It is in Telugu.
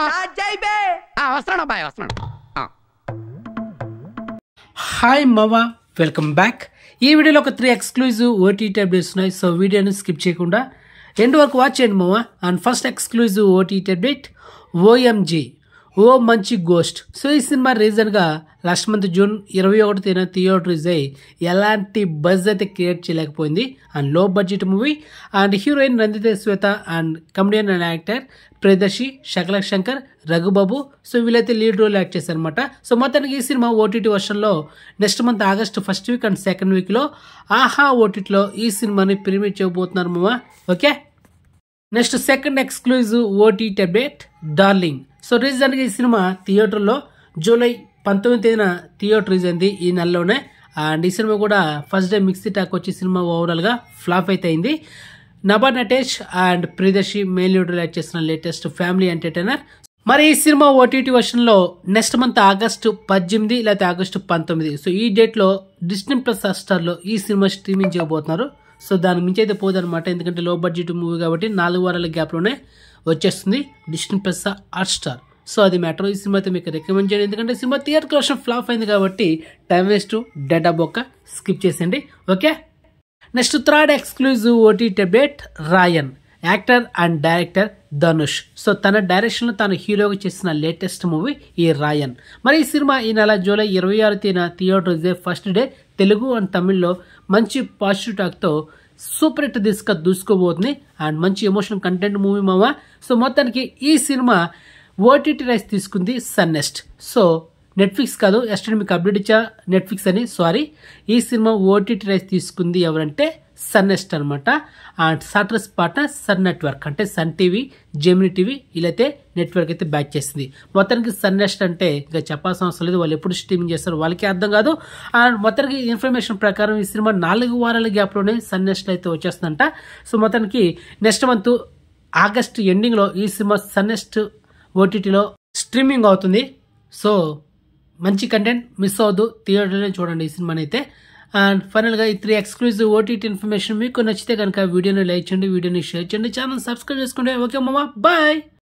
వస్తున్నాడు అబ్బాయి వస్తున్నాడు. హాయ్ మావా, వెల్కమ్ బ్యాక్. ఈ వీడియోలో ఒక 3 ఎక్స్క్లూజివ్ ఓటీటీ అప్డేట్స్ ఉన్నాయి. సో వీడియోని స్కిప్ చేయకుండా ఎండ్ వరకు వాచ్ చేయండి మావా. And first exclusive OTT update OMG, ఓ మంచి గోస్ట్. సో ఈ సినిమా రీజన్గా last month June 21 theatre release అయ్యి ఎలాంటి బజ్ అయితే క్రియేట్ చేయలేకపోయింది. And low budget movie and heroine Nandita Shweta and comedian and actor Priyadarshi, Shakalaka Shankar, Raghubabu. So వీళ్ళైతే లీడ్ రోల్ యాక్ట్ చేశారు అనమాట. సో మొత్తానికి ఈ సినిమా ఓటీటీ వర్షన్లో next month August first week and second వీక్లో ఆహా ఓటీటీలో ఈ సినిమాని ప్రీమియర్ చేయబోతున్నారు మామ. Okay, next second exclusive OTT update darling. So రీజన్గా ఈ సినిమా థియేటర్లో జూలై 19 థియేటర్ రిలీజ్ అయింది ఈ నెలలోనే. అండ్ ఈ సినిమా కూడా ఫస్ట్ డే మిక్సీ టాక్ వచ్చి సినిమా ఓవరాల్గా ఫ్లాప్ అయితే అయింది. Nabha Natesh and Priyadarshi main lead act చేసిన లేటెస్ట్ ఫ్యామిలీ ఎంటర్టైనర్. మరి ఈ సినిమా ఓటీటీ వర్షన్లో నెక్స్ట్ మంత్ ఆగస్టు 18 లేకపోతే ఆగస్టు 19, సో ఈ డేట్లో డిస్నీ ప్లస్ హాట్‌స్టార్లో ఈ సినిమా స్ట్రీమింగ్ చేయబోతున్నారు. సో దాని మించి అయితే పోదనమాట, ఎందుకంటే లో బడ్జెట్ మూవీ కాబట్టి 4 వారాల గ్యాప్లోనే వచ్చేస్తుంది డిస్నీ ప్లస్ హాట్‌స్టార్. సో అది మ్యాటర్. ఈ సినిమా అయితే మీకు రికమెండ్ చేయండి, ఎందుకంటే సినిమా థియేటర్ వర్షన్ ఫ్లాప్ అయింది కాబట్టి టైం వేస్ట్, డేటా బొక్క స్కిప్ చేసేయండి. Okay, next third exclusive OTT update Raayan. Actor and director Dhanush. So తన డైరెక్షన్లో తన హీరోగా చేసిన లేటెస్ట్ మూవీ ఈ రాయన్. మరి ఈ సినిమా ఈ నెల July 26 theatre release first day Telugu and తమిళ్లో మంచి పాజిటివ్ టాక్తో సూపర్ హిట్ దిశగా దూసుకోబోతుంది. అండ్ మంచి ఎమోషనల్ కంటెంట్ మూవీ మామ. సో మొత్తానికి ఈ సినిమా ఓటీటీ రైట్స్ తీసుకుంది సన్నెస్ట్. సో నెట్ఫ్లిక్స్ కాదు, ఎస్టర్డే మీకు అప్డేట్ ఇచ్చా నెట్ఫ్లిక్స్ అని, సారీ. ఈ సినిమా ఓటీటీ రైట్స్ తీసుకుంది ఎవరంటే సన్నెస్ట్ అనమాట. అండ్ సాటర్స్ పార్ట్నర్ సన్ నెట్వర్క్, అంటే సన్ టీవీ, జెమినీ టీవీ వీళ్ళైతే నెట్వర్క్ అయితే బ్యాక్ చేసింది. మొత్తానికి సన్నెస్ట్ అంటే ఇంకా చెప్పాల్సిన అవసరం లేదు, వాళ్ళు ఎప్పుడు స్ట్రీమింగ్ చేస్తారో వాళ్ళకే అర్థం కాదు. అండ్ మొత్తానికి ఇన్ఫర్మేషన్ ప్రకారం ఈ సినిమా 4 వారాల గ్యాప్లోనే సన్నెస్ట్ అయితే వచ్చేస్తుందంట. సో మొత్తానికి నెక్స్ట్ మంత్ ఆగస్ట్ ఎండింగ్లో ఈ సినిమా సన్నెస్ట్ ఓటీటీలో స్ట్రీమింగ్ అవుతుంది. సో మంచి కంటెంట్ మిస్ అవ్వద్దు, థియేటర్లోనే చూడండి ఈ సినిమాని అయితే. అండ్ ఫైనల్గా ఈ 3 ఎక్స్క్లూజివ్ ఓటీటీ ఇన్ఫర్మేషన్ మీకు నచ్చితే కనుక వీడియోని లైక్ చేయండి, వీడియోని షేర్ చేయండి, ఛానల్ సబ్స్క్రైబ్ చేసుకోండి. ఓకే మామ, బాయ్.